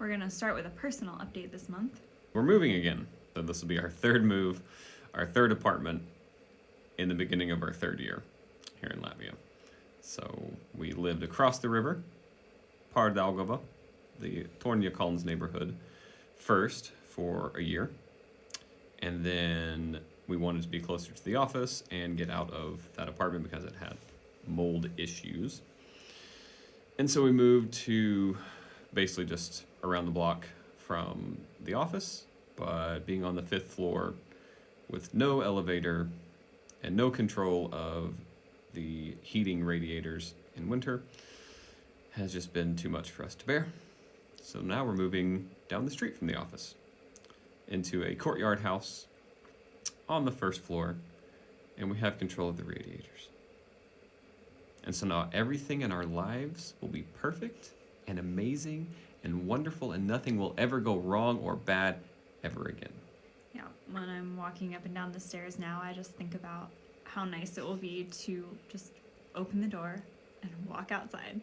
We're going to start with a personal update this month. We're moving again. So this will be our third move, our third apartment in the beginning of our third year here in Latvia. So we lived across the river, Pārdaugava, the Torņakalns neighborhood, first for a year. And then we wanted to be closer to the office and get out of that apartment because it had mold issues. And so we moved to basically just around the block from the office, but being on the 5th floor with no elevator and no control of the heating radiators in winter has just been too much for us to bear. So now we're moving down the street from the office into a courtyard house on the 1st floor, and we have control of the radiators. And so now everything in our lives will be perfect and amazing and wonderful, and nothing will ever go wrong or bad ever again. Yeah, when I'm walking up and down the stairs now, I just think about how nice it will be to just open the door and walk outside.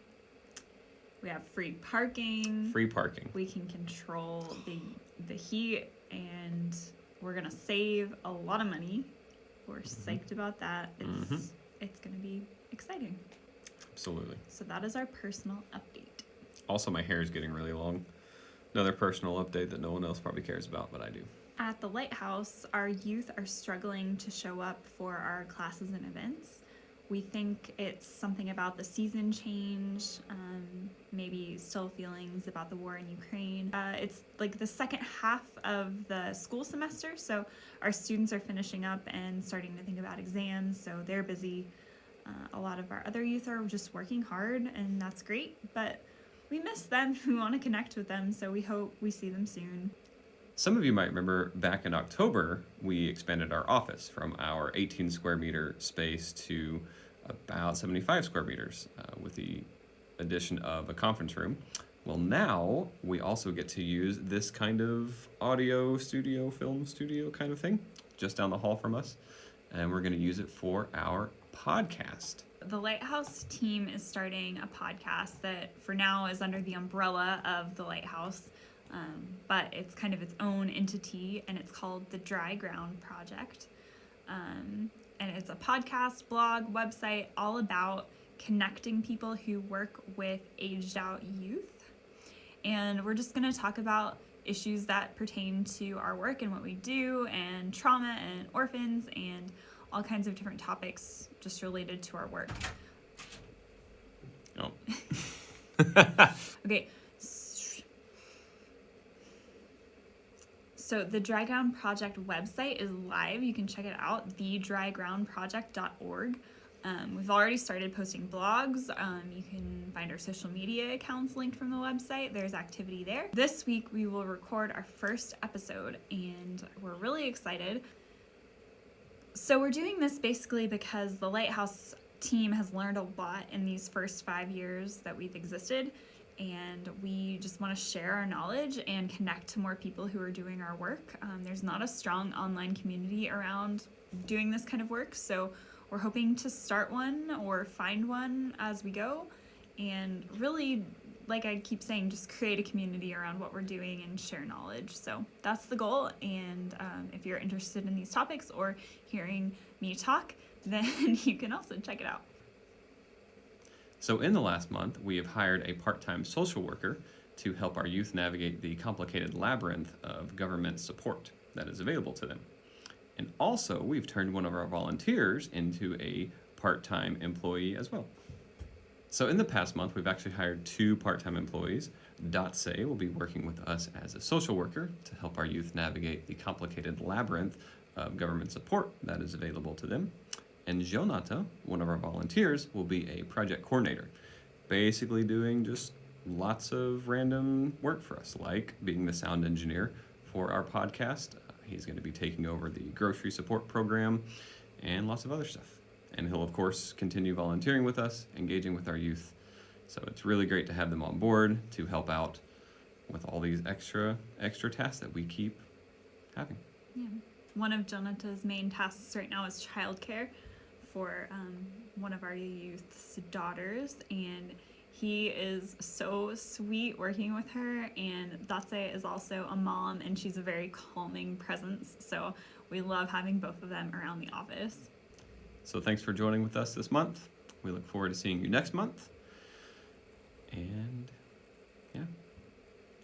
We have free parking. Free parking. We can control the heat, and we're gonna save a lot of money. We're psyched about that. It's gonna be exciting. Absolutely. So that is our personal update. Also, my hair is getting really long. Another personal update that no one else probably cares about, but I do. At the Lighthouse, our youth are struggling to show up for our classes and events. We think it's something about the season change, maybe still feelings about the war in Ukraine. It's like the second half of the school semester, so our students are finishing up and starting to think about exams, so they're busy. A lot of our other youth are just working hard, and that's great, but we miss them. We want to connect with them, so we hope we see them soon. Some of you might remember back in October, we expanded our office from our 18 square meter space to about 75 square meters with the addition of a conference room. Well, now we also get to use this kind of audio studio, film studio kind of thing just down the hall from us, and we're going to use it for our podcast. The Lighthouse team is starting a podcast that for now is under the umbrella of the Lighthouse, but it's kind of its own entity, and it's called the Dry Ground Project. And it's a podcast, blog, website, all about connecting people who work with aged out youth. And we're just going to talk about issues that pertain to our work and what we do, and trauma and orphans and all kinds of different topics just related to our work. Oh. Okay. So the Dry Ground Project website is live. You can check it out, thedrygroundproject.org. We've already started posting blogs. You can find our social media accounts linked from the website. There's activity there. This week we will record our first episode, and we're really excited. So we're doing this basically because the Lighthouse team has learned a lot in these first 5 years that we've existed, and we just want to share our knowledge and connect to more people who are doing our work. There's not a strong online community around doing this kind of work, so we're hoping to start one or find one as we go, and really, like I keep saying, just create a community around what we're doing and share knowledge. So that's the goal, and if you're interested in these topics or hearing me talk, then you can also check it out. So in the last month, we have hired a part-time social worker to help our youth navigate the complicated labyrinth of government support that is available to them. And also, we've turned one of our volunteers into a part-time employee as well. So in the past month, we've actually hired 2 part-time employees. Datse will be working with us as a social worker to help our youth navigate the complicated labyrinth of government support that is available to them. And Jonata, one of our volunteers, will be a project coordinator, basically doing just lots of random work for us, like being the sound engineer for our podcast. He's going to be taking over the grocery support program and lots of other stuff. And he'll, of course, continue volunteering with us, engaging with our youth. So it's really great to have them on board to help out with all these extra tasks that we keep having. Yeah. One of Jonata's main tasks right now is childcare for one of our youth's daughters, and He is so sweet working with her, and Datse is also a mom, and she's a very calming presence. So we love having both of them around the office. So thanks for joining with us this month. We look forward to seeing you next month. And yeah,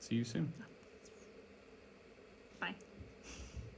see you soon.